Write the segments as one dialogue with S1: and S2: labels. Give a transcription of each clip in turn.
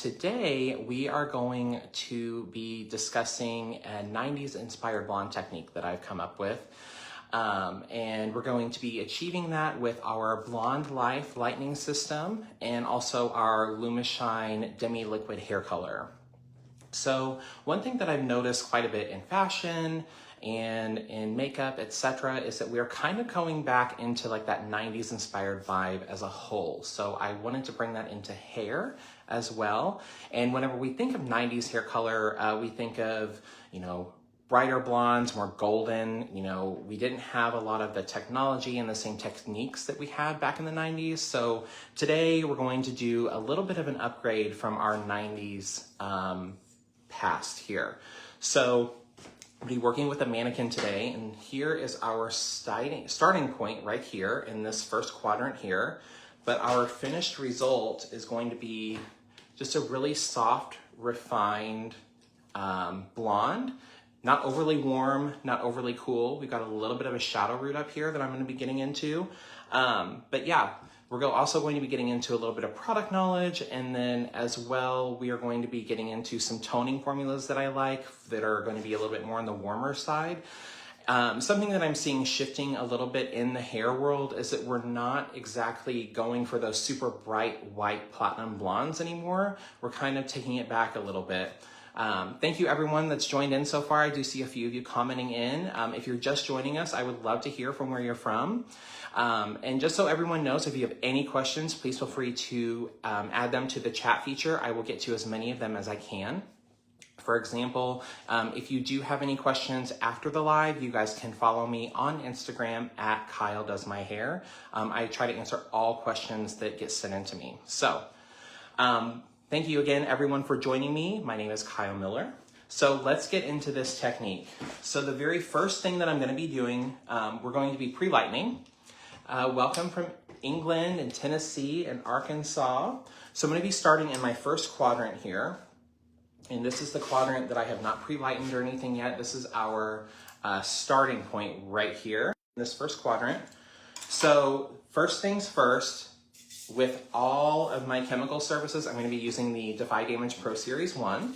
S1: Today, we are going to be discussing a 90s inspired blonde technique that I've come up with. And we're going to be achieving that with our Blonde Life lightening system and also our Lumishine demi-liquid hair color. So one thing that I've noticed quite a bit in fashion and in makeup, etc., is that we're kind of going back into like that 90s inspired vibe as a whole. So I wanted to bring that into hair as well. And whenever we think of 90s hair color, we think of, brighter blondes, more golden. We didn't have a lot of the technology and the same techniques that we had back in the 90s. So today we're going to do a little bit of an upgrade from our 90s past here. So I'll be working with a mannequin today, and here is our starting point right here in this first quadrant here. But our finished result is going to be just a really soft, refined blonde. Not overly warm, not overly cool. We've got a little bit of a shadow root up here that I'm going to be getting into. But yeah, we're also going to be getting into a little bit of product knowledge, and then as well, we are going to be getting into some toning formulas that I like that are going to be a little bit more on the warmer side. Something that I'm seeing shifting a little bit in the hair world is that we're not exactly going for those super bright white platinum blondes anymore. We're kind of taking it back a little bit. Thank you everyone that's joined in so far. I do see a few of you commenting in. If you're just joining us, I would love to hear from where you're from. And just so everyone knows, if you have any questions, please feel free to add them to the chat feature. I will get to as many of them as I can. For example, if you do have any questions after the live, you guys can follow me on Instagram at Kyle Does My Hair. I try to answer all questions that get sent in to me. So, thank you again, everyone, for joining me. My name is Kyle Miller. So let's get into this technique. So the very first thing that I'm going to be doing, we're going to be pre-lightening. Welcome from England and Tennessee and Arkansas. So I'm going to be starting in my first quadrant here. And this is the quadrant that I have not pre-lightened or anything yet. This is our starting point right here in this first quadrant. So first things first, with all of my chemical services, I'm going to be using the Defy Damage Pro Series 1.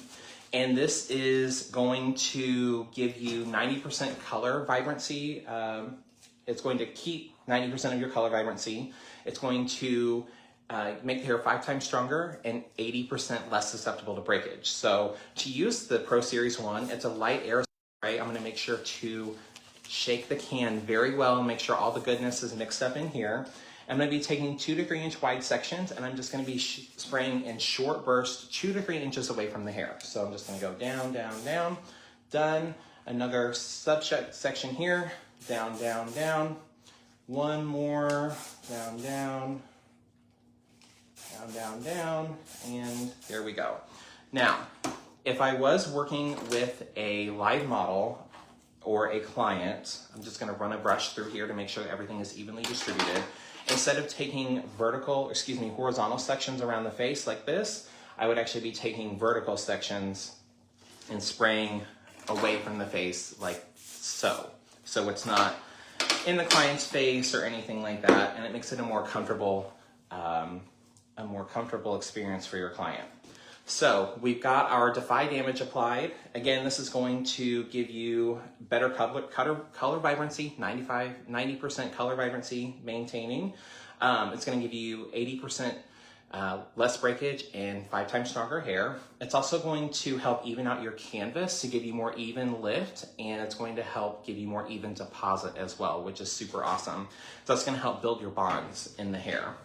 S1: And this is going to give you 90% color vibrancy. It's going to keep 90% of your color vibrancy. It's going to make the hair 5 times stronger and 80% less susceptible to breakage. So to use the Pro Series 1, it's a light aerosol spray. I'm going to make sure to shake the can very well and make sure all the goodness is mixed up in here. I'm going to be taking 2 to 3 inch wide sections, and I'm just going to be spraying in short bursts 2 to 3 inches away from the hair. So I'm just going to go down, down, down, done. Another subsection here, down, down, down. One more, down, down, down, down, down, and there we go. Now, if I was working with a live model or a client, I'm just going to run a brush through here to make sure that everything is evenly distributed. Instead of taking horizontal sections around the face like this, I would actually be taking vertical sections and spraying away from the face like so. So it's not in the client's face or anything like that, and it makes it a more comfortable experience for your client. So we've got our Defy Damage applied. Again, this is going to give you better color vibrancy, 90% color vibrancy maintaining. It's going to give you 80% less breakage and 5 times stronger hair. It's also going to help even out your canvas to give you more even lift, and it's going to help give you more even deposit as well, which is super awesome. So it's going to help build your bonds in the hair.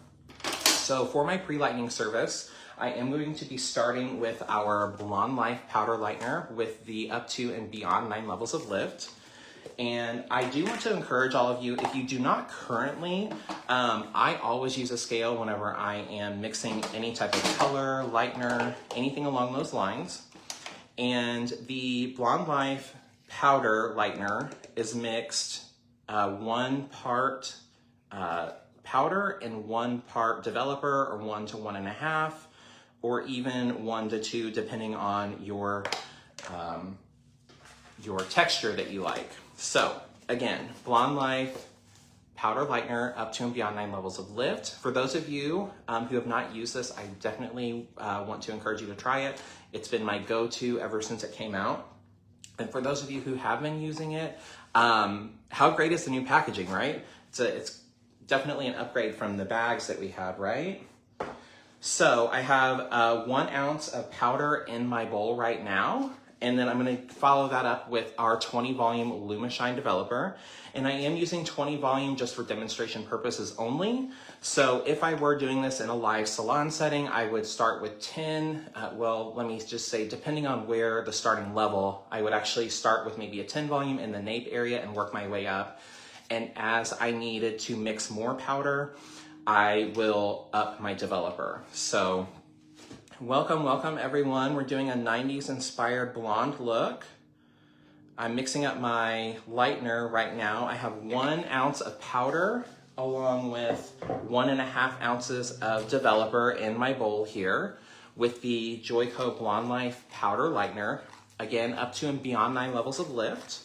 S1: So for my pre-lightening service, I am going to be starting with our Blonde Life Powder Lightener with the up to and beyond 9 levels of lift. And I do want to encourage all of you, if you do not currently, I always use a scale whenever I am mixing any type of color, lightener, anything along those lines. And the Blonde Life Powder Lightener is mixed 1 part powder and 1 part developer, or 1 to 1.5, or even 1 to 2, depending on your texture that you like. So again, Blonde Life powder lightener up to and beyond 9 levels of lift. For those of you who have not used this, I definitely want to encourage you to try it. It's been my go-to ever since it came out. And for those of you who have been using it, how great is the new packaging, right? It's definitely an upgrade from the bags that we had, right? So I have 1 ounce of powder in my bowl right now. And then I'm going to follow that up with our 20 volume LumaShine developer. And I am using 20 volume just for demonstration purposes only. So if I were doing this in a live salon setting, I would start with 10. Well, let me just say, depending on where the starting level, I would actually start with maybe a 10 volume in the nape area and work my way up. And as I needed to mix more powder, I will up my developer. So welcome everyone. We're doing a 90s inspired blonde look. I'm mixing up my lightener right now. I have 1 ounce of powder along with 1.5 ounces of developer in my bowl here with the Joico Blonde Life powder lightener, again, up to and beyond 9 levels of lift.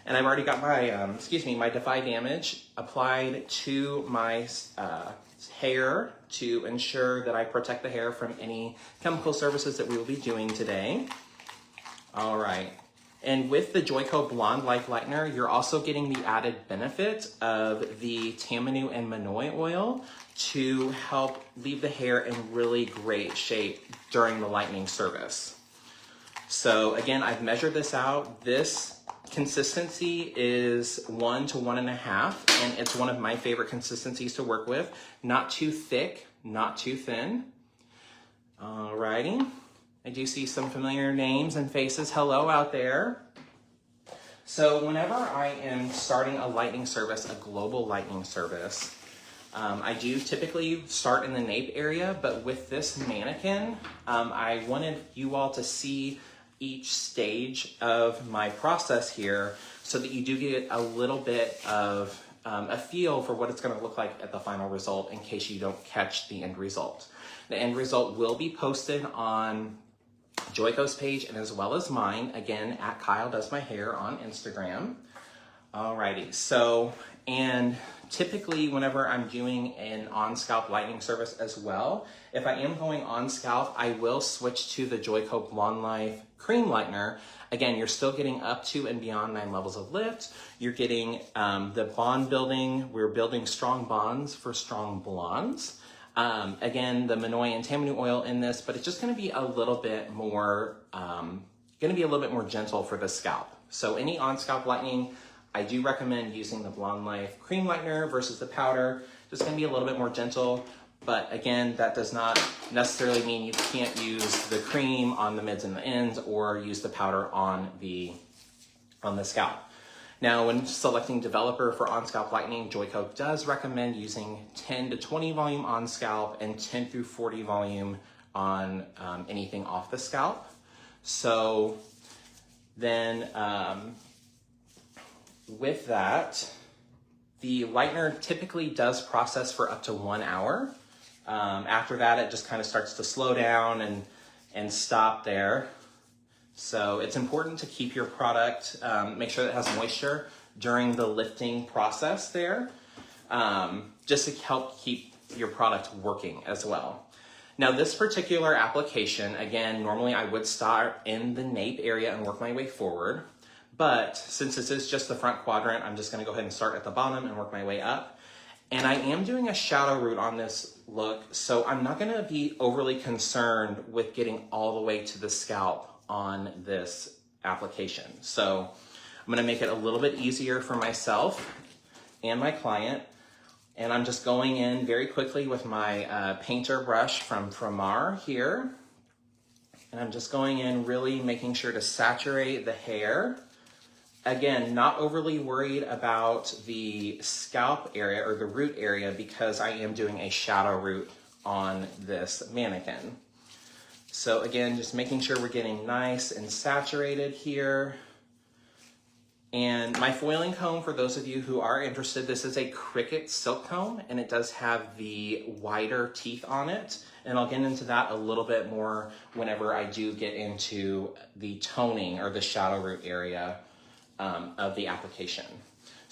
S1: And I've already got my, my Defy Damage applied to my hair to ensure that I protect the hair from any chemical services that we will be doing today. All right. And with the Joico Blonde Life Lightener, you're also getting the added benefit of the Tamanu and Manoi oil to help leave the hair in really great shape during the lightening service. So again, I've measured this out. This consistency is 1 to 1.5, and it's one of my favorite consistencies to work with. Not too thick, not too thin. Alrighty. I do see some familiar names and faces. Hello out there. So whenever I am starting a lightning service, a global lightning service, I do typically start in the nape area, but with this mannequin, I wanted you all to see each stage of my process here so that you do get a little bit of a feel for what it's going to look like at the final result in case you don't catch the end result. The end result will be posted on Joico's page and as well as mine, again, at Kyle Does My Hair on Instagram. Alrighty, so, and typically whenever I'm doing an on-scalp lightening service as well, if I am going on scalp, I will switch to the Joico Blonde Life Cream Lightener. Again, you're still getting up to and beyond 9 levels of lift. You're getting the bond building. We're building strong bonds for strong blondes. Again, the Manoi and Tamanu oil in this, but it's just going to be a little bit more, gentle for the scalp. So any on-scalp lightening, I do recommend using the Blonde Life Cream Lightener versus the powder. Just going to be a little bit more gentle. But again, that does not necessarily mean you can't use the cream on the mids and the ends or use the powder on the scalp. Now, when selecting developer for on-scalp lightening, Joico does recommend using 10 to 20 volume on scalp and 10 through 40 volume on anything off the scalp. So then with that, the lightener typically does process for up to 1 hour. After that, it just kind of starts to slow down and stop there. So it's important to keep your product, make sure that it has moisture during the lifting process there, just to help keep your product working as well. Now this particular application, again, normally I would start in the nape area and work my way forward. But since this is just the front quadrant, I'm just gonna go ahead and start at the bottom and work my way up. And I am doing a shadow root on this look, so I'm not gonna be overly concerned with getting all the way to the scalp on this application. So I'm gonna make it a little bit easier for myself and my client. And I'm just going in very quickly with my painter brush from Framar here. And I'm just going in really making sure to saturate the hair. Again, not overly worried about the scalp area or the root area because I am doing a shadow root on this mannequin. So again, just making sure we're getting nice and saturated here. And my foiling comb, for those of you who are interested, this is a Cricut silk comb and it does have the wider teeth on it. And I'll get into that a little bit more whenever I do get into the toning or the shadow root area of the application.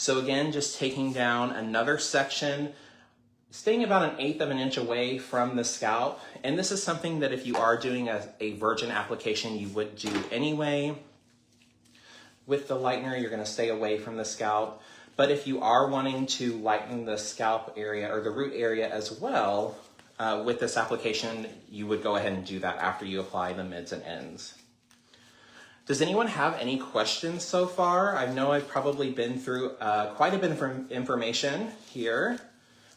S1: So again, just taking down another section, staying about 1/8 of an inch away from the scalp. And this is something that if you are doing a virgin application, you would do anyway. With the lightener, you're gonna stay away from the scalp. But if you are wanting to lighten the scalp area or the root area as well, with this application, you would go ahead and do that after you apply the mids and ends. Does anyone have any questions so far? I know I've probably been through quite a bit of information here.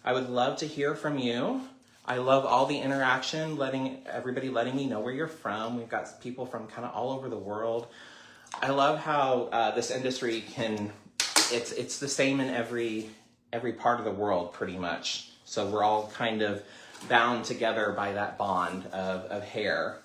S1: I would love to hear from you. I love all the interaction, everybody letting me know where you're from. We've got people from kind of all over the world. I love how this industry it's the same in every part of the world pretty much. So we're all kind of bound together by that bond of hair.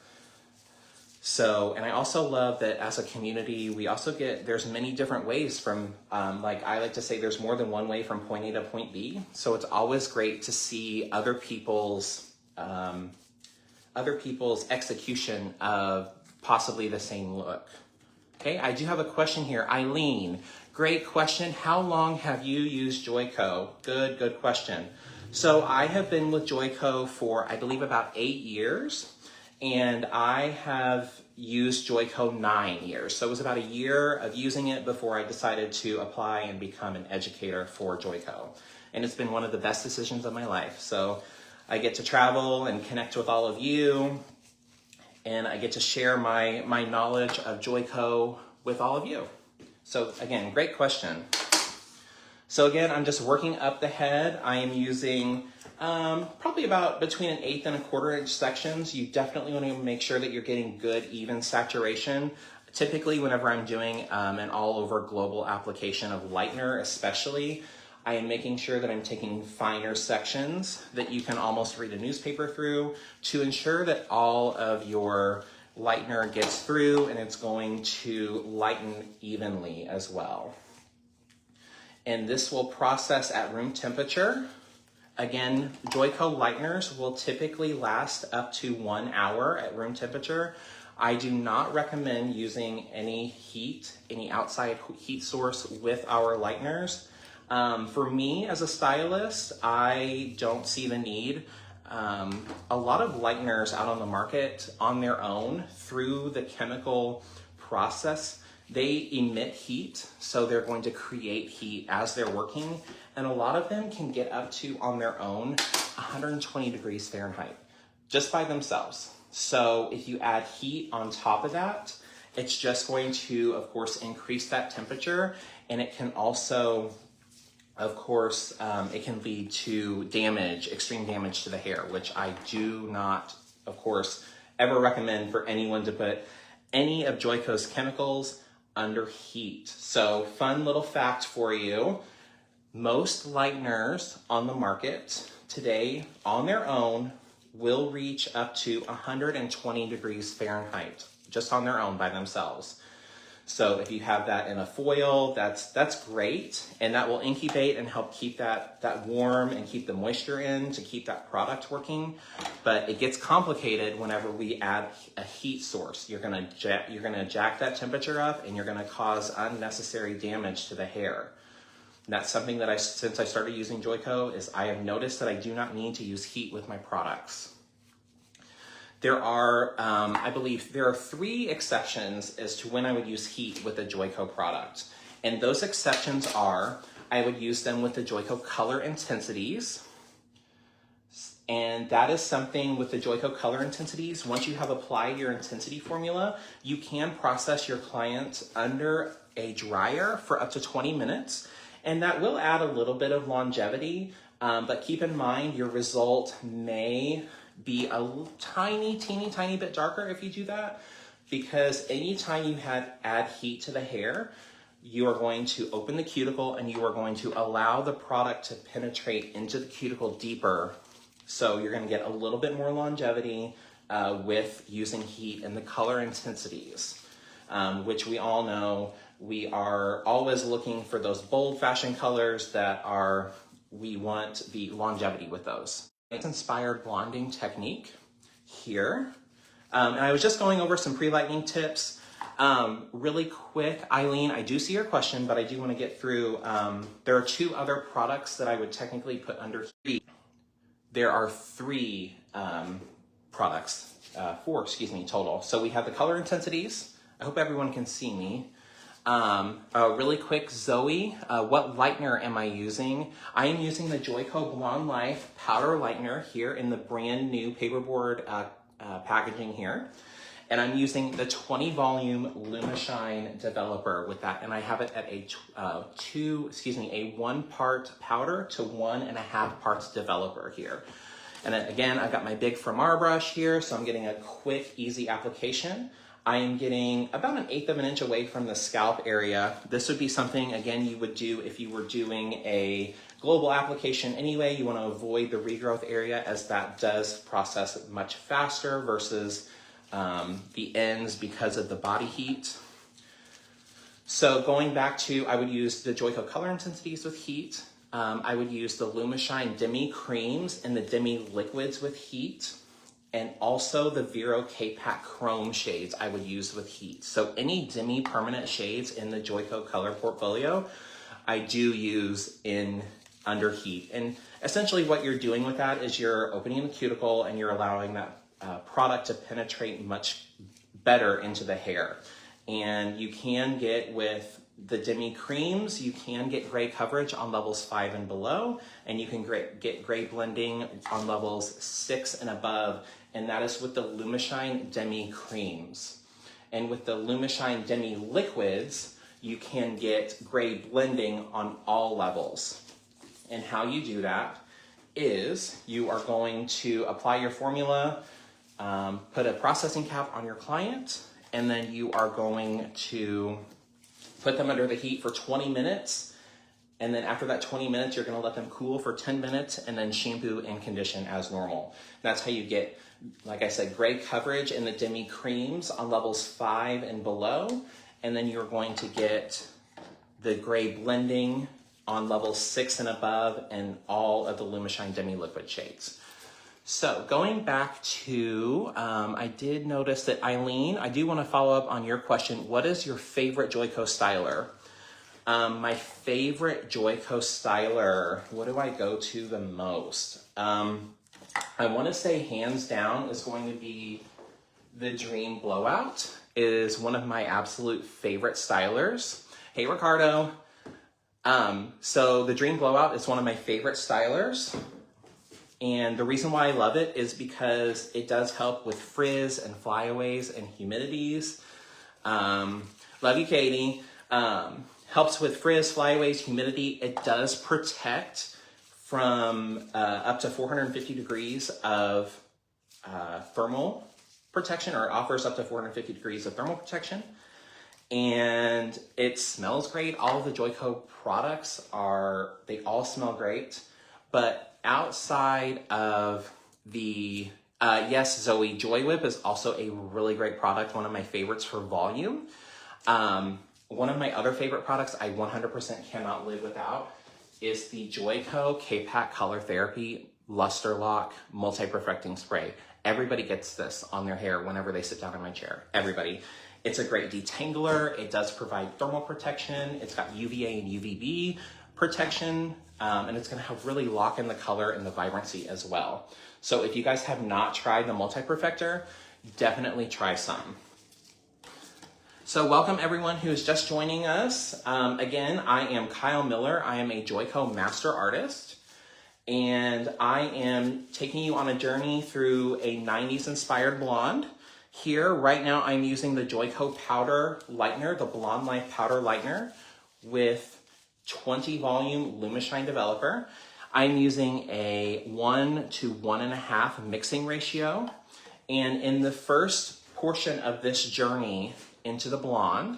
S1: So, and I also love that as a community, we also there's many different ways from, like I like to say, there's more than one way from point A to point B. So it's always great to see other people's execution of possibly the same look. Okay, I do have a question here. Eileen, great question. How long have you used Joico? Good question. So I have been with Joico for, I believe, about 8 years. And I have used Joico 9 years. So it was about a year of using it before I decided to apply and become an educator for Joico. And it's been one of the best decisions of my life. So I get to travel and connect with all of you. And I get to share my knowledge of Joico with all of you. So again, great question. So again, I'm just working up the head. I am using probably about between 1/8 and 1/4 inch sections. You definitely want to make sure that you're getting good, even saturation. Typically, whenever I'm doing an all over global application of lightener especially, I am making sure that I'm taking finer sections that you can almost read a newspaper through to ensure that all of your lightener gets through and it's going to lighten evenly as well. And this will process at room temperature. Again, Joico lighteners will typically last up to 1 hour at room temperature. I do not recommend using any outside heat source with our lighteners. For me as a stylist, I don't see the need. A lot of lighteners out on the market on their own through the chemical process, they emit heat, so they're going to create heat as they're working, and a lot of them can get up to, on their own, 120 degrees Fahrenheit, just by themselves. So if you add heat on top of that, it's just going to, of course, increase that temperature, and it can also, of course, it can lead to damage, extreme damage to the hair, which I do not, of course, ever recommend for anyone to put any of Joico's chemicals under heat. So fun little fact for you, most lighteners on the market today on their own will reach up to 120 degrees Fahrenheit, just on their own by themselves. So if you have that in a foil, that's great, and that will incubate and help keep that warm and keep the moisture in to keep that product working. But it gets complicated whenever we add a heat source. You're gonna jack that temperature up, and you're gonna cause unnecessary damage to the hair. And that's something that since I started using Joico, is I have noticed that I do not need to use heat with my products. There are, I believe, there are 3 exceptions as to when I would use heat with a Joico product. And those exceptions are, I would use them with the Joico color intensities. And that is something with the Joico color intensities, once you have applied your intensity formula, you can process your client under a dryer for up to 20 minutes. And that will add a little bit of longevity, but keep in mind your result may be a teeny bit darker if you do that, because anytime you add heat to the hair, you are going to open the cuticle and you are going to allow the product to penetrate into the cuticle deeper. So you're going to get a little bit more longevity with using heat and the color intensities, which we all know we are always looking for those bold fashion colors we want the longevity with those. It's inspired blonding technique here. And I was just going over some pre-lightening tips. Really quick, Eileen, I do see your question, but I do want to get through. There are 2 other products that I would technically put under here. There are 3 products, 4, excuse me, total. So we have the color intensities. I hope everyone can see me. Really quick, Zoe, what lightener am I using? I am using the Joico Blonde Life Powder Lightener here in the brand new paperboard packaging here. And I'm using the 20 volume Lumishine developer with that. And I have it at a 1 part powder to 1.5 parts developer here. And then again, I've got my big Framar brush here, so I'm getting a quick, easy application. I am getting about 1/8 of an inch away from the scalp area. This would be something, again, you would do if you were doing a global application anyway. You want to avoid the regrowth area, as that does process much faster versus the ends because of the body heat. So going back to, I would use the Joico color intensities with heat. I would use the Lumishine Demi creams and the Demi liquids with heat. And also the Vero K-Pack Chrome shades I would use with heat. So any Demi permanent shades in the Joico color portfolio, I do use under heat. And essentially what you're doing with that is you're opening the cuticle and you're allowing that product to penetrate much better into the hair. And you can get, with the Demi creams, you can get gray coverage on levels 5 and below, and you can get gray blending on levels 6 and above, and that is with the Lumishine Demi creams. And with the Lumishine Demi liquids, you can get gray blending on all levels. And how you do that is you are going to apply your formula, put a processing cap on your client, and then you are going to put them under the heat for 20 minutes. And then after that 20 minutes, you're gonna let them cool for 10 minutes and then shampoo and condition as normal. That's how you get, like I said, gray coverage in the Demi creams on levels 5 and below. And then you're going to get the gray blending on levels 6 and above, and all of the Lumishine Demi liquid shades. So going back to, I did notice that Eileen, I do want to follow up on your question. What is your favorite Joico styler? My favorite Joico styler, what do I go to the most? I want to say hands down is going to be the Dream Blowout. It is one of my absolute favorite stylers. Hey, Ricardo. So the Dream Blowout is one of my favorite stylers. And the reason why I love it is because it does help with frizz and flyaways and humidities. Love you, Katie. Helps with frizz, flyaways, humidity. It does protect from up to 450 degrees of thermal protection, or it offers up to 450 degrees of thermal protection. And it smells great. All of the Joico products they all smell great. But outside of the, yes, Zoe, Joy Whip is also a really great product, one of my favorites for volume. One of my other favorite products I 100% cannot live without is the Joico K-Pack Color Therapy Luster Lock Multi-Perfecting Spray. Everybody gets this on their hair whenever they sit down in my chair. Everybody. It's a great detangler. It does provide thermal protection. It's got UVA and UVB protection. And it's going to help really lock in the color and the vibrancy as well. So if you guys have not tried the Multi-Perfector, definitely try some. So welcome everyone who is just joining us. Again, I am Kyle Miller. I am a Joico master artist, and I am taking you on a journey through a 90s inspired blonde. Here, right now, I'm using the Joico Powder Lightener, the Blonde Life Powder Lightener with 20 volume Lumishine developer. I'm using a 1 to 1.5 mixing ratio. And in the first portion of this journey into the blonde,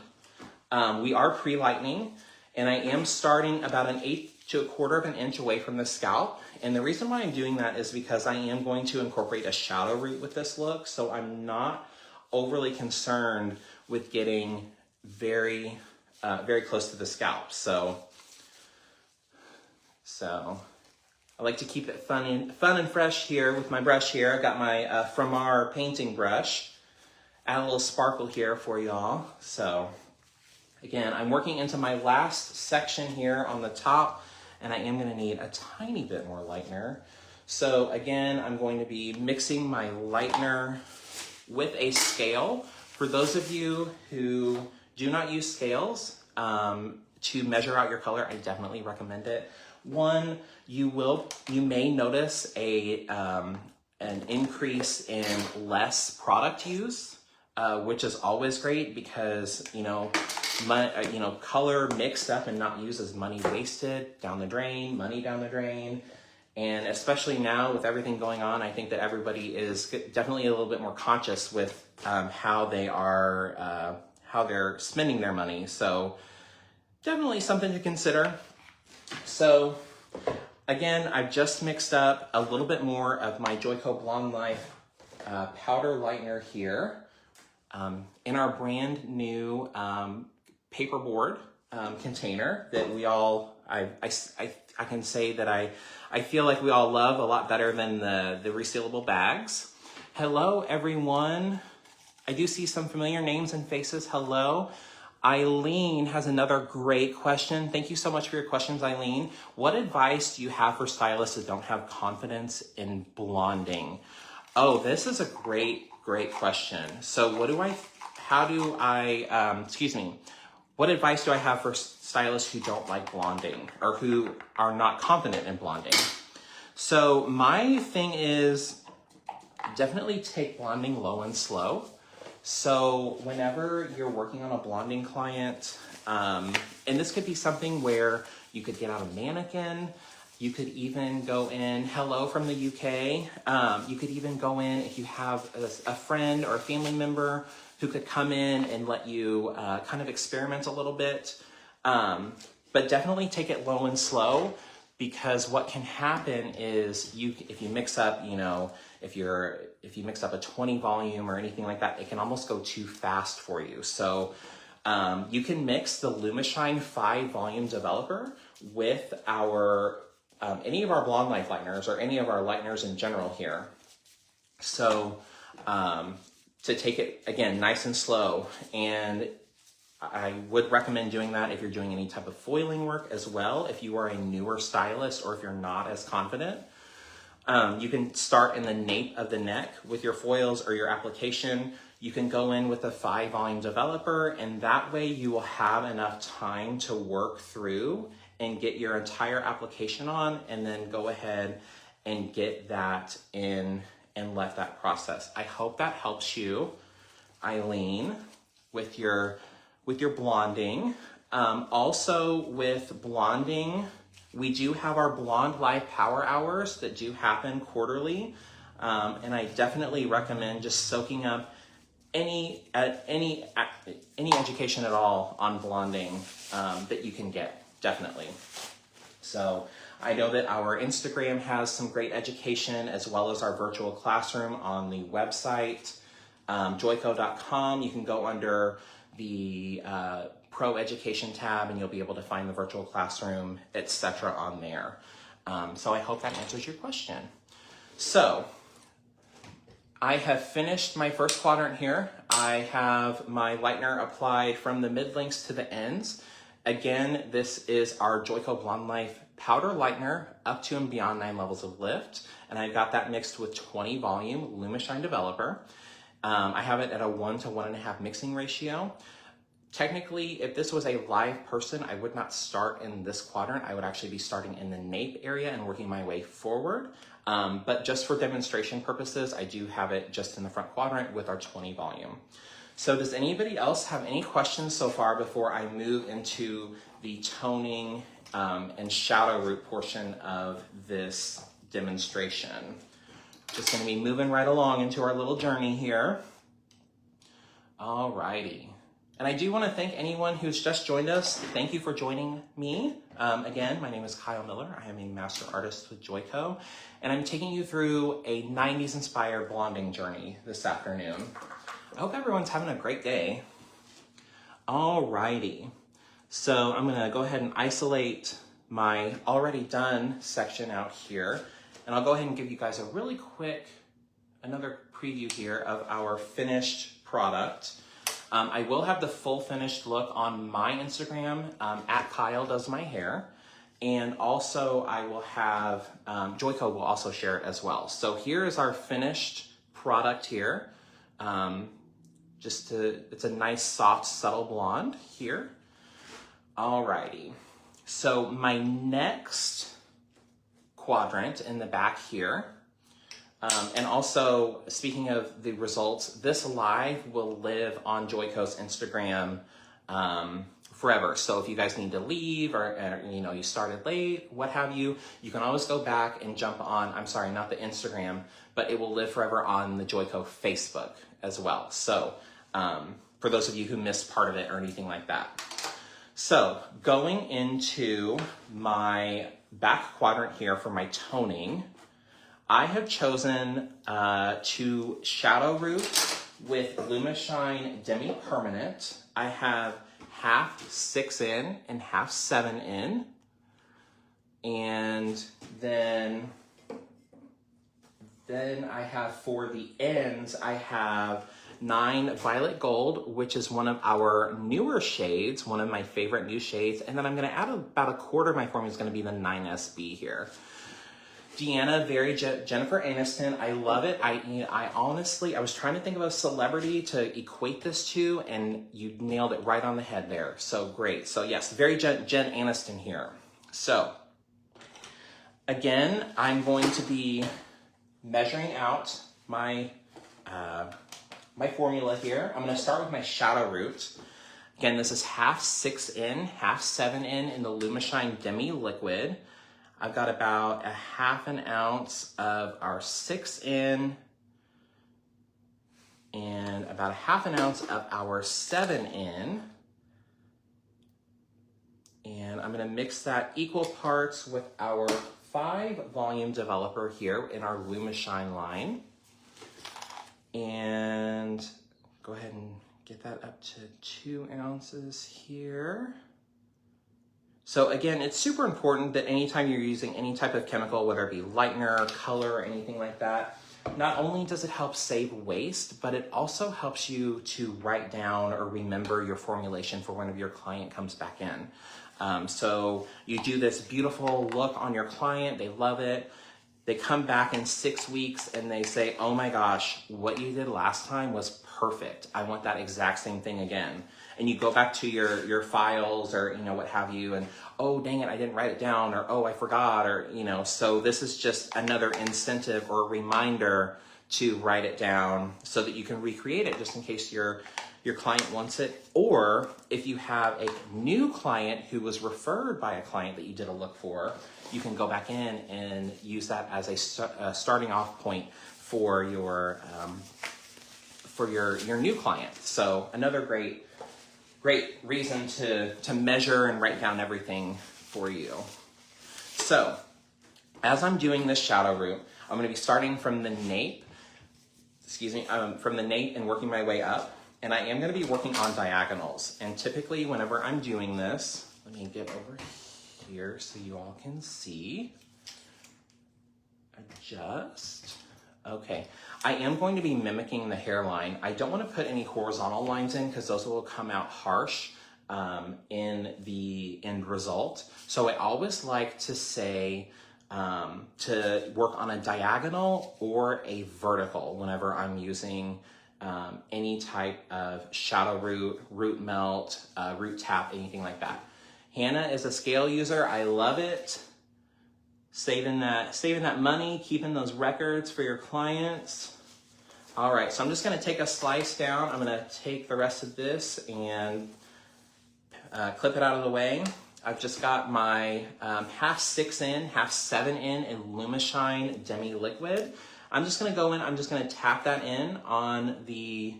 S1: we are pre-lightening, and I am starting about 1/8 to 1/4 of an inch away from the scalp. And the reason why I'm doing that is because I am going to incorporate a shadow root with this look, so I'm not overly concerned with getting very close to the scalp. So I like to keep it fun and fresh here with my brush here. I've got my Framar painting brush, add a little sparkle here for y'all. So again, I'm working into my last section here on the top, and I am gonna need a tiny bit more lightener. So again, I'm going to be mixing my lightener with a scale. For those of you who do not use scales to measure out your color, I definitely recommend it. One, you may notice an increase in less product use, which is always great because color mixed up and not used is money wasted down the drain, money down the drain. And especially now with everything going on, I think that everybody is definitely a little bit more conscious with how they're spending their money. So definitely something to consider. So again, I've just mixed up a little bit more of my Joico Blonde Life powder lightener here in our brand new paperboard container that we all, I can say that I feel like we all love a lot better than the resealable bags. Hello, everyone. I do see some familiar names and faces. Hello. Eileen has another great question. Thank you so much for your questions, Eileen. What advice do you have for stylists that don't have confidence in blonding? Oh, this is a great question. So what advice do I have for stylists who don't like blonding or who are not confident in blonding? So my thing is definitely take blonding low and slow. So whenever you're working on a blonding client, and this could be something where you could get out a mannequin, you could even go in, hello from the UK, you could even go in if you have a friend or a family member who could come in and let you kind of experiment a little bit. But definitely take it low and slow, because what can happen is if you mix up, if you mix up a 20 volume or anything like that, it can almost go too fast for you. So you can mix the Lumishine 5 volume developer with any of our Blonde Life lighteners or any of our lighteners in general here. So to take it, again, nice and slow. And I would recommend doing that if you're doing any type of foiling work as well, if you are a newer stylist or if you're not as confident. You can start in the nape of the neck with your foils or your application. You can go in with a 5 volume developer, and that way you will have enough time to work through and get your entire application on, and then go ahead and get that in and let that process. I hope that helps you, Eileen, with your blonding. Also with blonding, we do have our Blonde Life Power Hours that do happen quarterly. And I definitely recommend just soaking up any education at all on blonding that you can get, definitely. So I know that our Instagram has some great education, as well as our virtual classroom on the website, joico.com. You can go under the Pro Education tab and you'll be able to find the virtual classroom, etc. on there. So I hope that answers your question. So I have finished my first quadrant here. I have my lightener applied from the mid links to the ends. Again, this is our Joico Blonde Life powder lightener up to and beyond 9 levels of lift. And I've got that mixed with 20 volume Lumishine developer. I have it at a 1 to 1.5 mixing ratio. Technically, if this was a live person, I would not start in this quadrant. I would actually be starting in the nape area and working my way forward. But just for demonstration purposes, I do have it just in the front quadrant with our 20 volume. So does anybody else have any questions so far before I move into the toning and shadow root portion of this demonstration? Just gonna be moving right along into our little journey here. Alrighty. And I do want to thank anyone who's just joined us. Thank you for joining me. Again, my name is Kyle Miller. I am a master artist with Joico, and I'm taking you through a 90s inspired blonding journey this afternoon. I hope everyone's having a great day. Alrighty. So I'm gonna go ahead and isolate my already done section out here, and I'll go ahead and give you guys a really quick, another preview here of our finished product. I will have the full finished look on my Instagram, at Kyle Does My Hair. And also I will have, Joyco will also share it as well. So here is our finished product here. It's a nice, soft, subtle blonde here. Alrighty. So my next quadrant in the back here, and also speaking of the results, this live will live on Joyco's Instagram forever. So if you guys need to leave or you know, you started late, what have you, you can always go back and jump on, I'm sorry, not the Instagram, but it will live forever on the Joyco Facebook as well. So for those of you who missed part of it or anything like that. So going into my back quadrant here for my toning, I have chosen to shadow root with Lumishine Demi Permanent. I have half 6 in and half 7 in. And then I have for the ends, I have 9 Violet Gold, which is one of our newer shades, one of my favorite new shades. And then I'm gonna add about a quarter of my formula is gonna be the 9SB here. Deanna, Jennifer Aniston, I love it. I honestly, I was trying to think of a celebrity to equate this to, and you nailed it right on the head there. So great. So yes, very Jen Aniston here. So again, I'm going to be measuring out my my formula here. I'm going to start with my shadow root. Again, this is half 6 in, half 7 in the Lumishine Demi Liquid. I've got about a half an ounce of our 6 in and about a half an ounce of our 7 in. And I'm gonna mix that equal parts with our 5 volume developer here in our Lumishine line. And go ahead and get that up to 2 ounces here. So again, it's super important that anytime you're using any type of chemical, whether it be lightener, color, or anything like that, not only does it help save waste, but it also helps you to write down or remember your formulation for when your client comes back in. So you do this beautiful look on your client, they love it. They come back in 6 weeks and they say, oh my gosh, what you did last time was perfect. I want that exact same thing again. And you go back to your files or, you know, what have you, and, oh, dang it, I didn't write it down, or, oh, I forgot, or, you know, so this is just another incentive or reminder to write it down so that you can recreate it just in case your client wants it. Or if you have a new client who was referred by a client that you did a look for, you can go back in and use that as a starting off point for your new client. So another great reason to measure and write down everything for you. So as I'm doing this shadow root, I'm going to be starting from the nape, from the nape and working my way up. And I am going to be working on diagonals. And typically whenever I'm doing this, let me get over here so you all can see. Adjust. Okay, I am going to be mimicking the hairline. I don't want to put any horizontal lines in because those will come out harsh in the end result. So I always like to say to work on a diagonal or a vertical whenever I'm using any type of shadow root, root melt, root tap, anything like that. Hannah is a scale user. I love it. Saving that money, keeping those records for your clients. All right, so I'm just gonna take a slice down. I'm gonna take the rest of this and clip it out of the way. I've just got my half 6 in, half 7 in Lumishine Demi Liquid. I'm just gonna go in, I'm just gonna tap that in on the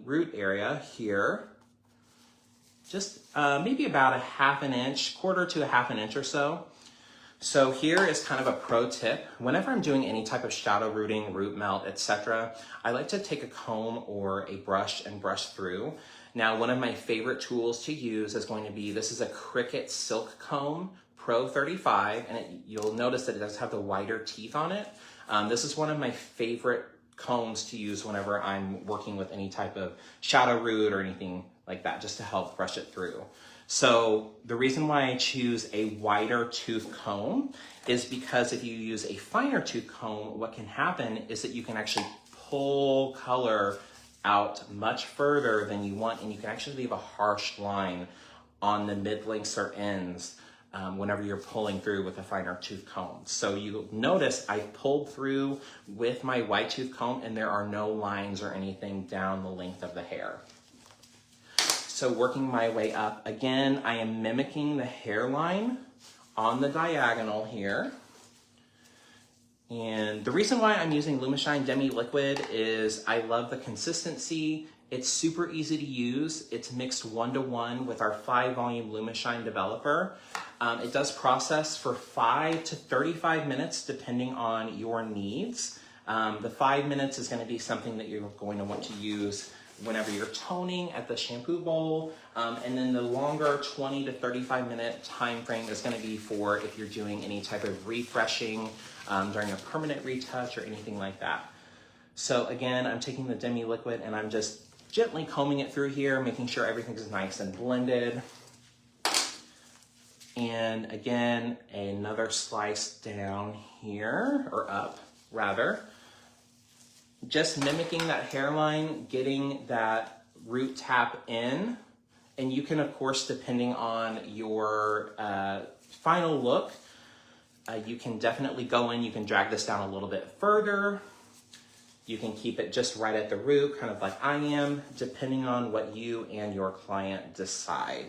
S1: root area here. Just maybe about a half an inch, quarter to a half an inch or so. So here is kind of a pro tip. Whenever I'm doing any type of shadow rooting, root melt, etc., I like to take a comb or a brush and brush through. Now, one of my favorite tools to use is going to be, this is a Cricut Silk Comb Pro 35, and you'll notice that it does have the wider teeth on it. This is one of my favorite combs to use whenever I'm working with any type of shadow root or anything like that, just to help brush it through. So the reason why I choose a wider tooth comb is because if you use a finer tooth comb, what can happen is that you can actually pull color out much further than you want, and you can actually leave a harsh line on the mid-lengths or ends whenever you're pulling through with a finer tooth comb. So you'll notice I pulled through with my wide tooth comb and there are no lines or anything down the length of the hair. So working my way up, again, I am mimicking the hairline on the diagonal here. And the reason why I'm using Lumishine Demi Liquid is I love the consistency. It's super easy to use. It's mixed 1-to-1 with our 5-volume Lumishine developer. It does process for 5 to 35 minutes depending on your needs. The 5 minutes is going to be something that you're going to want to use whenever you're toning at the shampoo bowl, and then the longer 20 to 35 minute time frame is going to be for if you're doing any type of refreshing during a permanent retouch or anything like that. So again, I'm taking the Demi Liquid and I'm just gently combing it through here, making sure everything is nice and blended. And again, another slice down here, or up rather. Just mimicking that hairline, getting that root tap in. And you can, of course, depending on your final look, you can definitely go in, you can drag this down a little bit further. You can keep it just right at the root, kind of like I am, depending on what you and your client decide.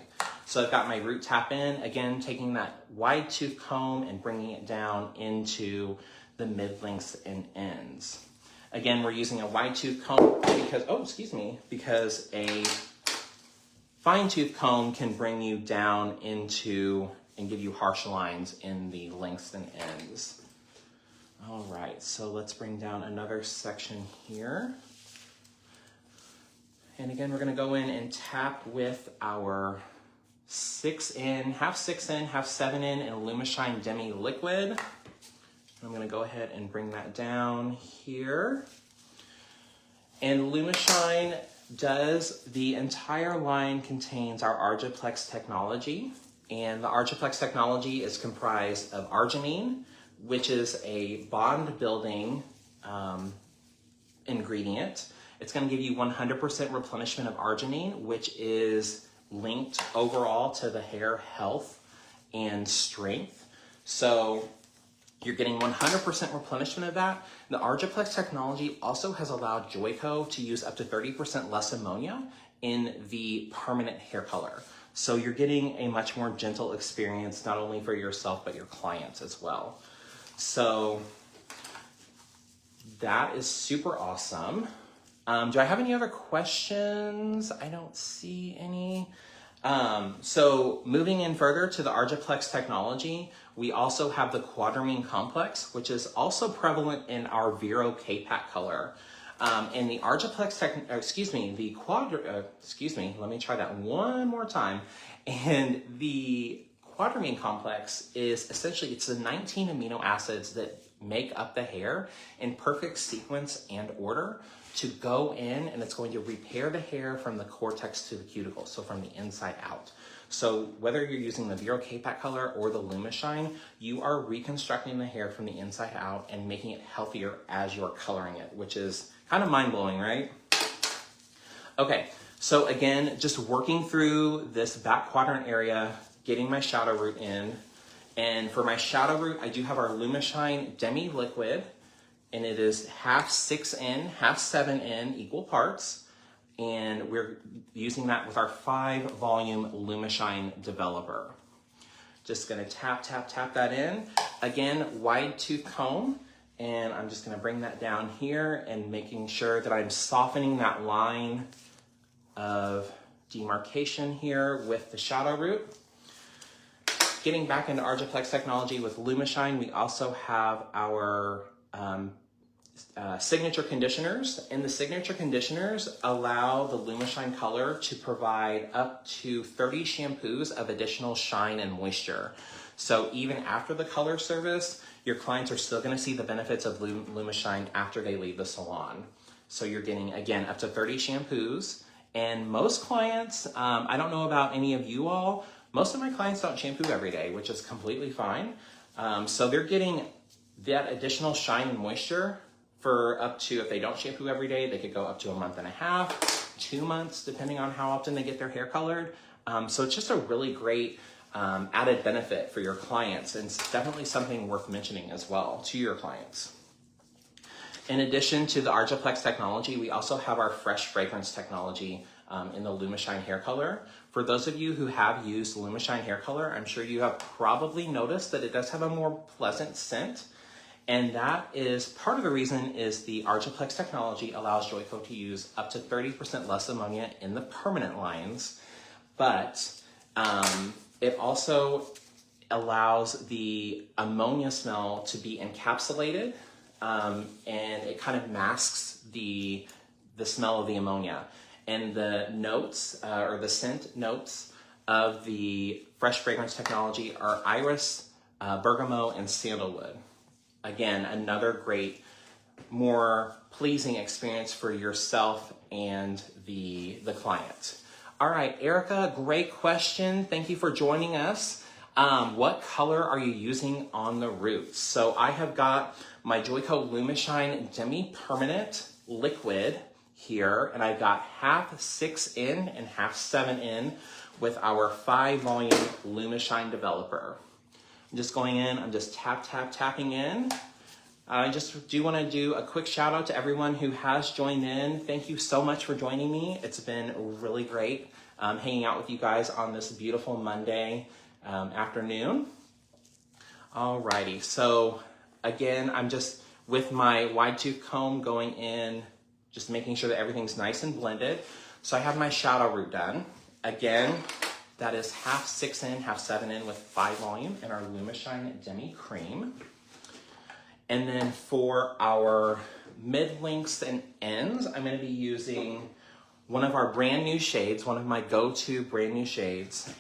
S1: So I've got my root tap in, again, taking that wide tooth comb and bringing it down into the mid-lengths and ends. Again, we're using a wide tooth comb because a fine tooth comb can bring you down into and give you harsh lines in the lengths and ends. All right, so let's bring down another section here. And again, we're gonna go in and tap with our 6-in, half 6-in, half 7-in in Lumishine Demi Liquid. I'm gonna go ahead and bring that down here. And Lumishine the entire line contains our Argiplex technology. And the Argiplex technology is comprised of arginine, which is a bond building ingredient. It's gonna give you 100% replenishment of arginine, which is linked overall to the hair health and strength. So you're getting 100% replenishment of that. The Argiplex technology also has allowed Joico to use up to 30% less ammonia in the permanent hair color. So you're getting a much more gentle experience, not only for yourself, but your clients as well. So that is super awesome. Do I have any other questions? I don't see any. So moving in further to the Argiplex technology, we also have the Quadramine complex, which is also prevalent in our Vero K-Pack color. And the Argiplex let me try that one more time. And the Quadramine complex is essentially, it's the 19 amino acids that make up the hair in perfect sequence and order to go in, and it's going to repair the hair from the cortex to the cuticle, so from the inside out. So whether you're using the Vero K-Pack color or the Lumishine, you are reconstructing the hair from the inside out and making it healthier as you're coloring it, which is kind of mind-blowing, right? Okay, so again, just working through this back quadrant area, getting my shadow root in. And for my shadow root, I do have our Lumishine Demi Liquid, and it is half 6-in, half 7-in, equal parts. And we're using that with our 5-volume Lumishine developer. Just gonna tap, tap, tap that in. Again, wide tooth comb, and I'm just gonna bring that down here and making sure that I'm softening that line of demarcation here with the shadow root. Getting back into Argiplex technology with Lumishine, we also have our signature conditioners, and the signature conditioners allow the Lumishine color to provide up to 30 shampoos of additional shine and moisture. So even after the color service, your clients are still gonna see the benefits of LumiShine after they leave the salon. So you're getting, again, up to 30 shampoos. And most clients, I don't know about any of you all, most of my clients don't shampoo every day, which is completely fine. So they're getting that additional shine and moisture for up to, if they don't shampoo every day, they could go up to a month and a half, 2 months, depending on how often they get their hair colored. So it's just a really great added benefit for your clients, and it's definitely something worth mentioning as well to your clients. In addition to the Argiplex technology, we also have our fresh fragrance technology in the LumiShine hair color. For those of you who have used LumiShine hair color, I'm sure you have probably noticed that it does have a more pleasant scent. And that is part of the reason is the Argiplex technology allows Joico to use up to 30% less ammonia in the permanent lines, but it also allows the ammonia smell to be encapsulated, and it kind of masks the smell of the ammonia. And the notes, or the scent notes of the fresh fragrance technology are iris, bergamot, and sandalwood. Again, another great, more pleasing experience for yourself and the client. All right, Erica, great question. Thank you for joining us. What color are you using on the roots? So I have got my Joico LumiShine Demi Permanent Liquid here, and I've got half 6 in and half 7 in with our 5-volume LumiShine developer. I'm just going in, I'm just tapping in. I just do want to do a quick shout out to everyone who has joined in. Thank you so much for joining me. It's been really great hanging out with you guys on this beautiful Monday afternoon. Alrighty, so again, I'm just with my wide tooth comb going in, just making sure that everything's nice and blended. So I have my shadow root done. Again, that is half 6 in, half 7 in with 5 volume in our LumiShine Demi Cream. And then for our mid-lengths and ends, I'm gonna be using one of our brand new shades, one of my go-to brand new shades.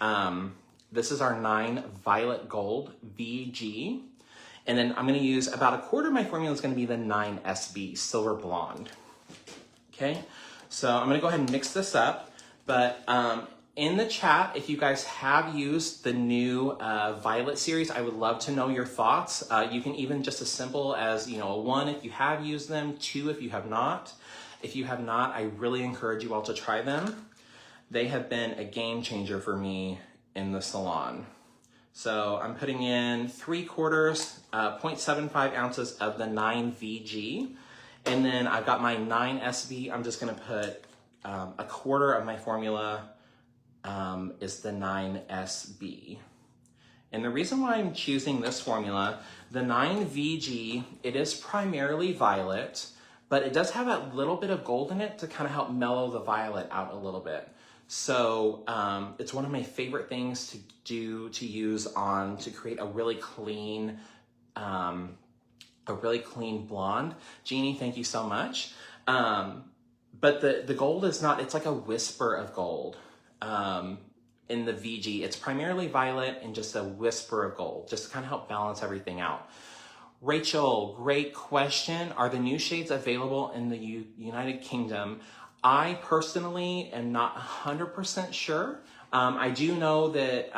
S1: This is our 9 Violet Gold VG. And then I'm gonna use about a quarter of my formula is gonna be the 9 SB Silver Blonde. Okay, so I'm gonna go ahead and mix this up, but in the chat, if you guys have used the new Violet series, I would love to know your thoughts. You can even just as simple as, a 1 if you have used them, 2 if you have not. If you have not, I really encourage you all to try them. They have been a game changer for me in the salon. So I'm putting in 3/4, 0.75 ounces of the 9 VG. And then I've got my 9 SB. I'm just gonna put a quarter of my formula is the 9 SB. And the reason why I'm choosing this formula, the 9 VG, it is primarily violet, but it does have a little bit of gold in it to kind of help mellow the violet out a little bit. So it's one of my favorite things to do, to use on, to create a really clean blonde. Jeannie, thank you so much. But the gold is not, it's like a whisper of gold. In the VG, it's primarily violet and just a whisper of gold, just to kind of help balance everything out. Rachel, great question. Are the new shades available in the United Kingdom? I personally am not 100% sure. I do know that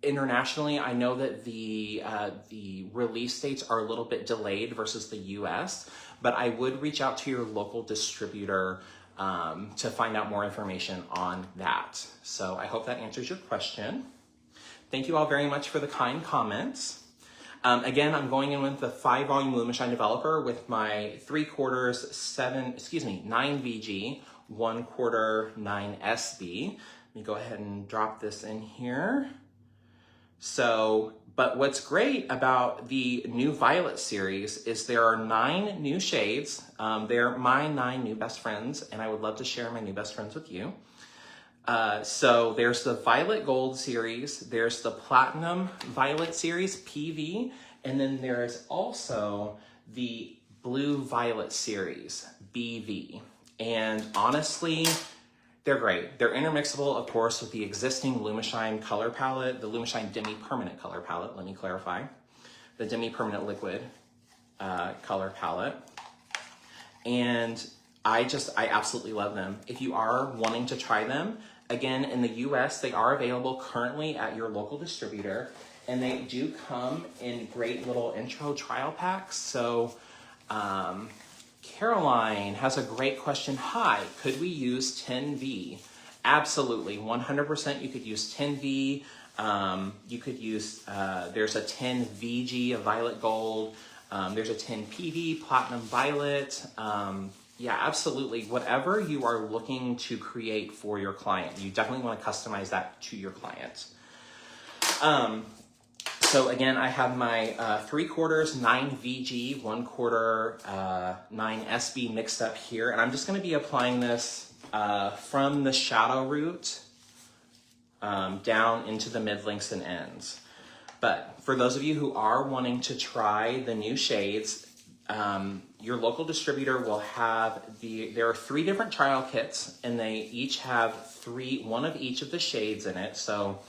S1: internationally, I know that the release dates are a little bit delayed versus the US, but I would reach out to your local distributor to find out more information on that. So I hope that answers your question. Thank you all very much for the kind comments. Again, I'm going in with the 5-volume LumiShine developer with my 3/4 9 VG, 1/4 9 SB. Let me go ahead and drop this in here. So, but what's great about the new Violet series is there are 9 new shades. They're my 9 new best friends, and I would love to share my new best friends with you. So there's the Violet Gold series, there's the Platinum Violet series, PV, and then there's also the Blue Violet series, BV. And honestly, They're great. They're intermixable, of course, with the existing Lumishine color palette, the Lumishine Demi Permanent color palette, let me clarify. The Demi Permanent Liquid color palette. And I absolutely love them. If you are wanting to try them, again, in the US, they are available currently at your local distributor, and they do come in great little intro trial packs. So, Caroline has a great question. Hi, could we use 10V? Absolutely, 100% you could use 10V. You could use, there's a 10VG, a violet gold. There's a 10PV, platinum violet. Yeah, absolutely. Whatever you are looking to create for your client, you definitely want to customize that to your client. So again, I have my 3/4 9VG, 1/4 9SB mixed up here, and I'm just going to be applying this from the shadow root down into the mid links and ends. But for those of you who are wanting to try the new shades, your local distributor will have there are 3 different trial kits, and they each have one of each of the shades in it. So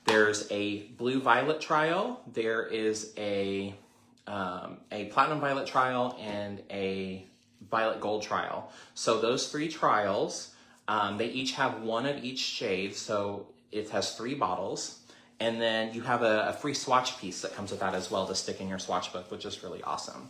S1: there's a blue violet trial, there is a platinum violet trial, and a violet gold trial. So those 3 trials, they each have one of each shade, so it has 3 bottles. And then you have a free swatch piece that comes with that as well to stick in your swatch book, which is really awesome.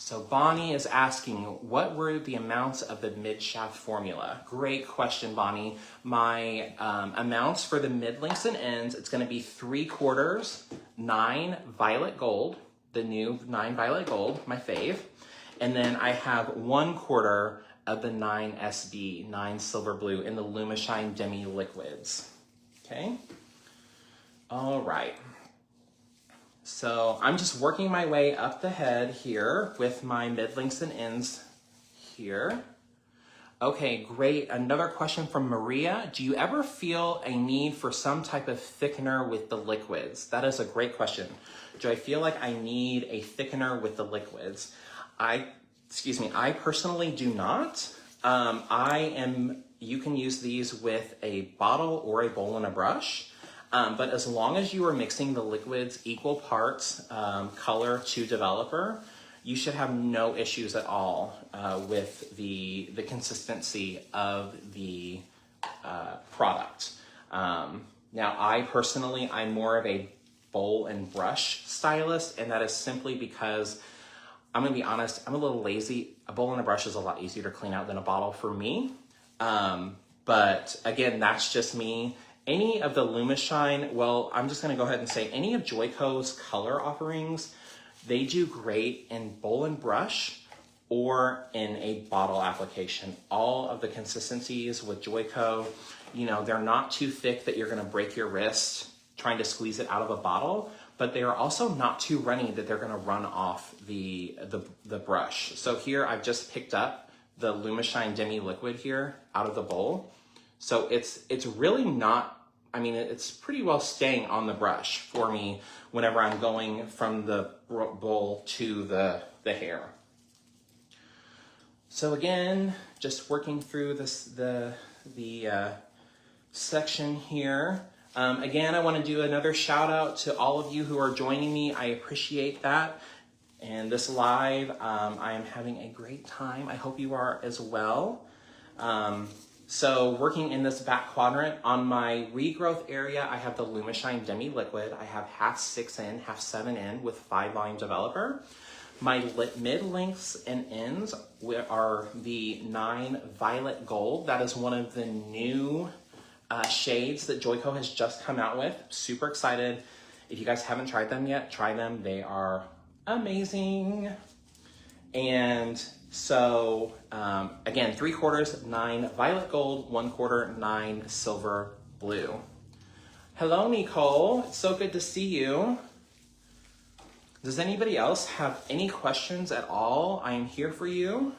S1: So Bonnie is asking, what were the amounts of the mid-shaft formula? Great question, Bonnie. My amounts for the mid-links and ends, it's going to be 3/4 9 violet gold, the new 9 violet gold, my fave. And then I have 1/4 of the 9SB, 9 silver blue, in the Lumishine Demi Liquids. Okay? All right. So I'm just working my way up the head here with my mid-links and ends here. Okay, great. Another question from Maria. Do you ever feel a need for some type of thickener with the liquids? That is a great question. Do I feel like I need a thickener with the liquids? I personally do not. You can use these with a bottle or a bowl and a brush. But as long as you are mixing the liquids equal parts color to developer, you should have no issues at all with the consistency of the product. Now, I'm more of a bowl and brush stylist, and that is simply because, I'm gonna be honest, I'm a little lazy. A bowl and a brush is a lot easier to clean out than a bottle for me. But again, that's just me. Any of the Lumishine, well, I'm just gonna go ahead and say any of Joico's color offerings, they do great in bowl and brush or in a bottle application. All of the consistencies with Joico, they're not too thick that you're gonna break your wrist trying to squeeze it out of a bottle, but they are also not too runny that they're gonna run off the brush. So here I've just picked up the Lumishine Demi Liquid here out of the bowl. So it's really not, it's pretty well staying on the brush for me whenever I'm going from the bowl to the hair. So again, just working through the section here. Again, I want to do another shout out to all of you who are joining me. I appreciate that. And this live, I am having a great time. I hope you are as well. So working in this back quadrant, on my regrowth area, I have the Lumishine Demi Liquid. I have half 6 in, half 7 in with 5 volume developer. My mid lengths and ends are the 9 Violet Gold. That is one of the new shades that Joico has just come out with. Super excited. If you guys haven't tried them yet, try them. They are amazing. And so, again, 3/4 9 Violet Gold, 1/4 9 Silver Blue. Hello, Nicole. It's so good to see you. Does anybody else have any questions at all? I am here for you.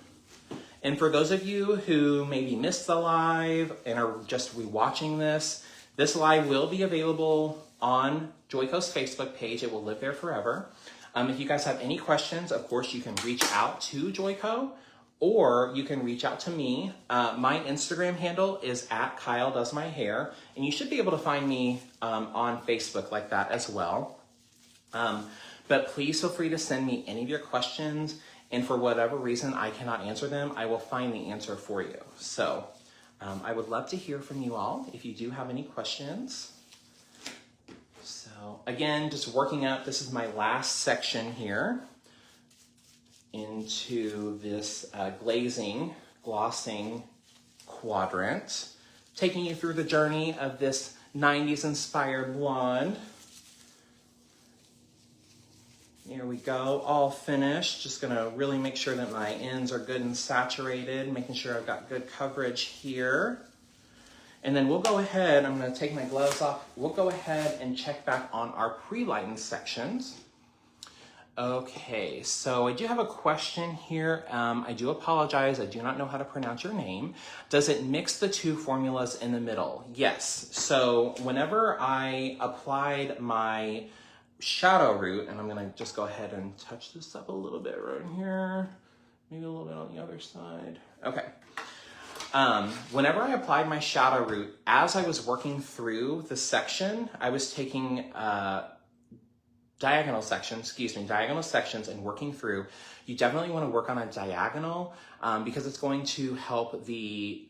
S1: And for those of you who maybe missed the live and are just rewatching this live will be available on Joico's Facebook page. It will live there forever. If you guys have any questions, of course, you can reach out to Joico or you can reach out to me. My Instagram handle is @KyleDoesMyHair, and you should be able to find me on Facebook like that as well. But please feel free to send me any of your questions, and for whatever reason I cannot answer them, I will find the answer for you. So I would love to hear from you all if you do have any questions. So again, just working up, this is my last section here into this glossing quadrant, taking you through the journey of this 90s inspired blonde. Here we go, all finished. Just gonna really make sure that my ends are good and saturated, making sure I've got good coverage here. And then we'll go ahead, I'm gonna take my gloves off, we'll go ahead and check back on our pre-lightened sections. Okay, so I do have a question here. I do apologize, I do not know how to pronounce your name. Does it mix the two formulas in the middle? Yes, so whenever I applied my shadow root, and I'm gonna just go ahead and touch this up a little bit right here, maybe a little bit on the other side. Okay. Whenever I applied my shadow root, as I was working through the section, I was taking diagonal sections and working through. You definitely want to work on a diagonal because it's going to help the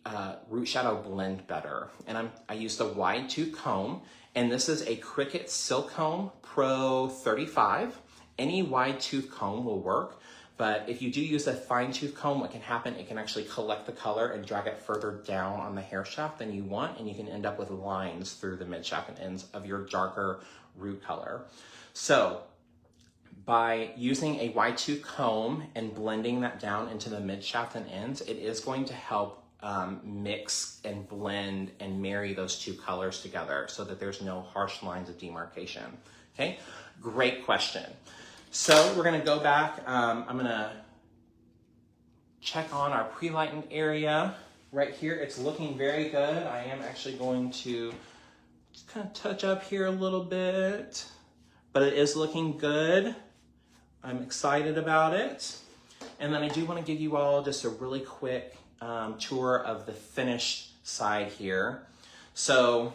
S1: root shadow blend better. And I used a wide tooth comb, and this is a Cricut Silk Comb Pro 35. Any wide tooth comb will work, but if you do use a fine tooth comb, what can happen, it can actually collect the color and drag it further down on the hair shaft than you want, and you can end up with lines through the mid shaft and ends of your darker root color. So by using a wide tooth comb and blending that down into the mid shaft and ends, it is going to help mix and blend and marry those two colors together so that there's no harsh lines of demarcation. Okay, great question. So we're gonna go back, I'm gonna check on our pre-lightened area right here. It's looking very good. I am actually going to just kind of touch up here a little bit, but it is looking good. I'm excited about it. And then I do want to give you all just a really quick tour of the finished side here. So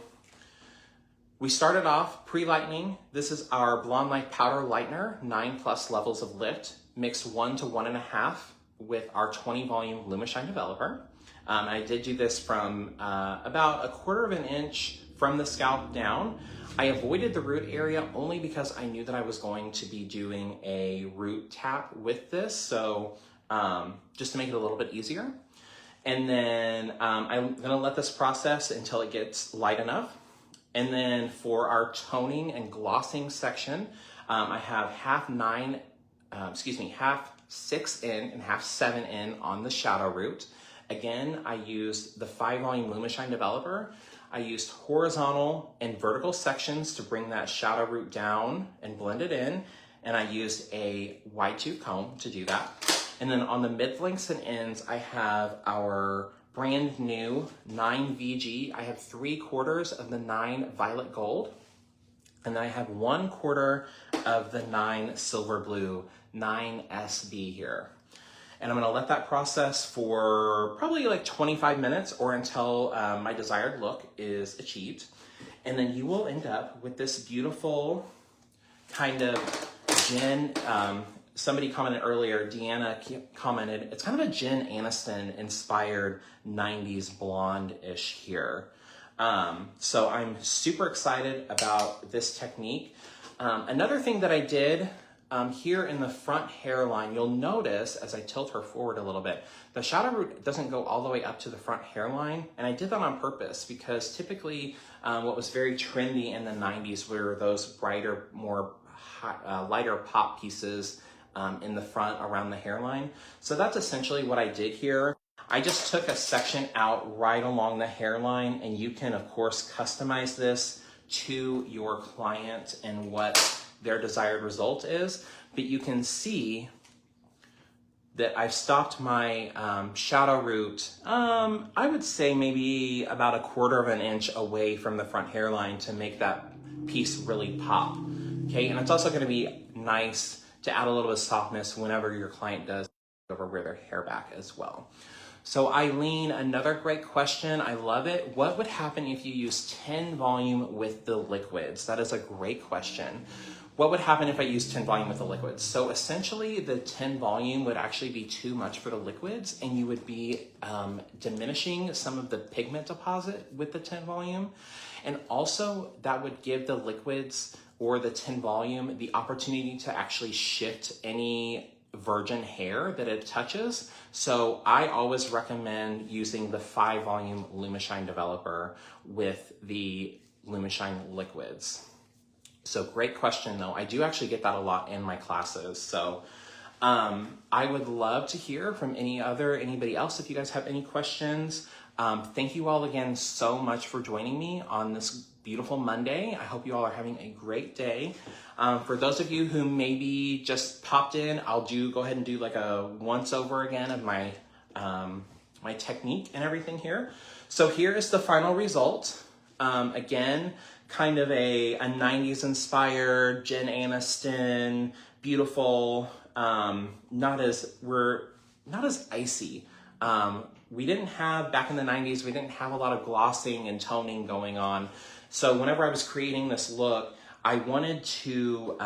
S1: we started off pre-lightening. This is our Blonde Light Powder Lightener, 9+ levels of lift, mixed 1 to 1.5 with our 20 volume Lumishine Developer. I did do this from about 1/4 of an inch from the scalp down. I avoided the root area only because I knew that I was going to be doing a root tap with this, so just to make it a little bit easier. And then I'm gonna let this process until it gets light enough. And then for our toning and glossing section, I have half 6 in and half 7 in on the shadow root. Again, I used the 5 volume Lumishine Developer. I used horizontal and vertical sections to bring that shadow root down and blend it in. And I used a wide tooth comb to do that. And then on the mid-lengths and ends, I have our brand new 9 VG. I have 3/4 of the 9 Violet Gold. And then I have 1/4 of the 9 Silver Blue, 9 SB here. And I'm gonna let that process for probably like 25 minutes or until my desired look is achieved. And then you will end up with this beautiful kind of gin, somebody commented earlier, Deanna commented, it's kind of a Jen Aniston inspired 90s blonde-ish here. So I'm super excited about this technique. Another thing that I did here in the front hairline, you'll notice as I tilt her forward a little bit, the shadow root doesn't go all the way up to the front hairline. And I did that on purpose because typically what was very trendy in the 90s were those brighter, more lighter pop pieces in the front around the hairline. So that's essentially what I did here. I just took a section out right along the hairline, and you can of course customize this to your client and what their desired result is, but you can see that I've stopped my shadow root, I would say maybe about 1/4 of an inch away from the front hairline to make that piece really pop. Okay, and it's also gonna be nice to add a little bit of softness whenever your client does over their hair back as well. So Eileen, another great question. I love it. What would happen if you use 10 volume with the liquids? That is a great question. What would happen if I used 10 volume with the liquids? So essentially the 10 volume would actually be too much for the liquids, and you would be diminishing some of the pigment deposit with the 10 volume. And also that would give the liquids or the 10 volume the opportunity to actually shift any virgin hair that it touches. So I always recommend using the 5 volume Lumishine developer with the Lumishine liquids. So great question though. I do actually get that a lot in my classes. So I would love to hear from anybody else if you guys have any questions. Thank you all again so much for joining me on this beautiful Monday. I hope you all are having a great day. For those of you who maybe just popped in, I'll go ahead and do like a once over again of my my technique and everything here. So here is the final result. Again, kind of a 90s inspired Jen Aniston, beautiful, not as icy. We didn't have, back in the 90s, we didn't have a lot of glossing and toning going on. So whenever I was creating this look, I wanted to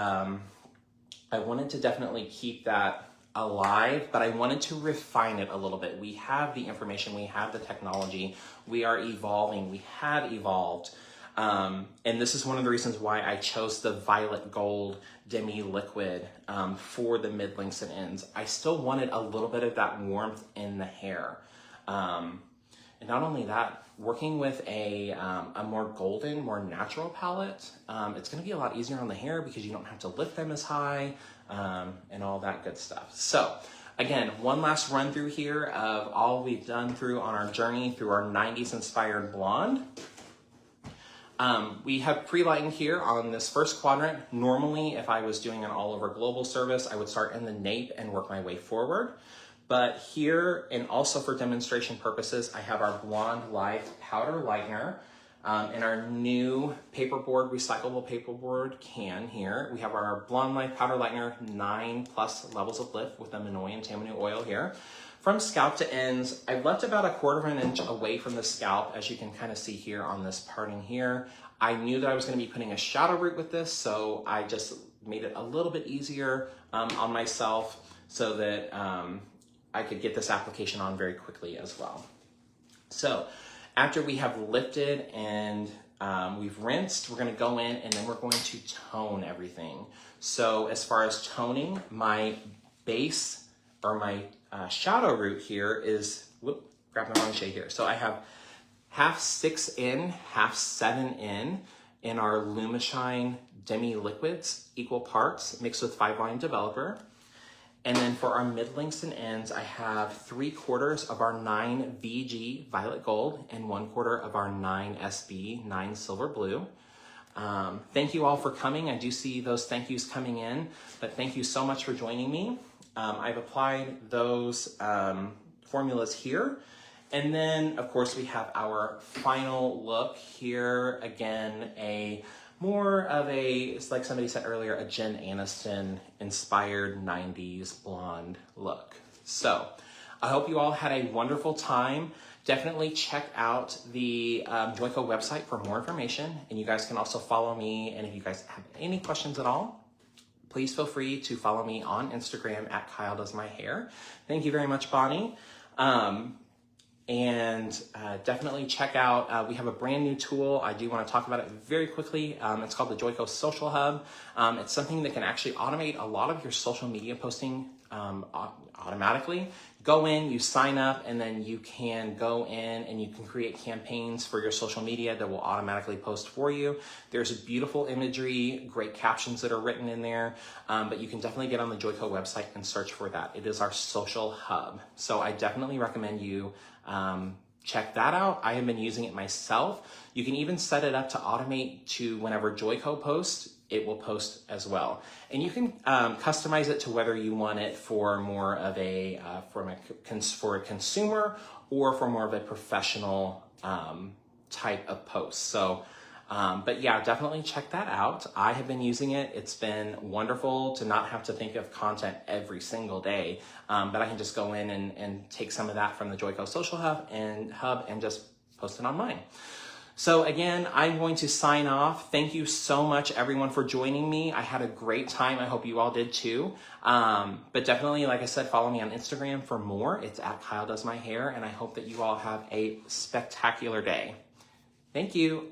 S1: definitely keep that alive, but I wanted to refine it a little bit. We have the information, we have the technology, we are evolving, we have evolved. And this is one of the reasons why I chose the violet gold demi liquid for the mid lengths and ends. I still wanted a little bit of that warmth in the hair. And not only that, working with a more golden, more natural palette, it's going to be a lot easier on the hair because you don't have to lift them as high and all that good stuff. So again, one last run through here of all we've done through on our journey through our 90s inspired blonde. We have pre-lightened here on this first quadrant. Normally, if I was doing an all over global service, I would start in the nape and work my way forward. But here, and also for demonstration purposes, I have our Blonde Life Powder Lightener in our new paperboard, recyclable paperboard can here. We have our Blonde Life Powder Lightener, 9+ levels of lift with the Minoy and Tamanu oil here. From scalp to ends, I've left about 1/4 inch away from the scalp, as you can kind of see here on this parting here. I knew that I was going to be putting a shadow root with this, so I just made it a little bit easier on myself so that I could get this application on very quickly as well. So after we have lifted and we've rinsed, we're going to go in and then we're going to tone everything. So as far as toning, my base or my shadow root here is, grab the wrong shade here. So I have 1/2 in, 1/2 in our Lumishine Demi Liquids, equal parts, mixed with 5 volume developer. And then for our mid lengths and ends, I have 3/4 of our 9 VG Violet Gold and 1/4 of our 9 SB 9 Silver Blue. Thank you all for coming. I do see those thank yous coming in, but thank you so much for joining me. I've applied those formulas here. And then, of course, we have our final look here. Again, more of it's like somebody said earlier, a Jen Aniston inspired 90s blonde look. So I hope you all had a wonderful time. Definitely check out the Joico website for more information. And you guys can also follow me. And if you guys have any questions at all, please feel free to follow me on Instagram at Kyle Does My Hair. Thank you very much, Bonnie. Definitely check out, we have a brand new tool. I do want to talk about it very quickly. It's called the Joico Social Hub. It's something that can actually automate a lot of your social media posting automatically. Go in, you sign up, and then you can go in and you can create campaigns for your social media that will automatically post for you. There's beautiful imagery, great captions that are written in there, but you can definitely get on the Joico website and search for that. It is our social hub. So I definitely recommend you check that out. I have been using it myself. You can even set it up to automate to whenever Joico posts, it will post as well. And you can customize it to whether you want it for more of for a consumer or for more of a professional type of post. So But yeah, definitely check that out. I have been using it. It's been wonderful to not have to think of content every single day, but I can just go in and take some of that from the Joico Social Hub and just post it on mine. So again, I'm going to sign off. Thank you so much, everyone, for joining me. I had a great time. I hope you all did too. But definitely, like I said, follow me on Instagram for more. It's at Kyle Does My Hair, and I hope that you all have a spectacular day. Thank you.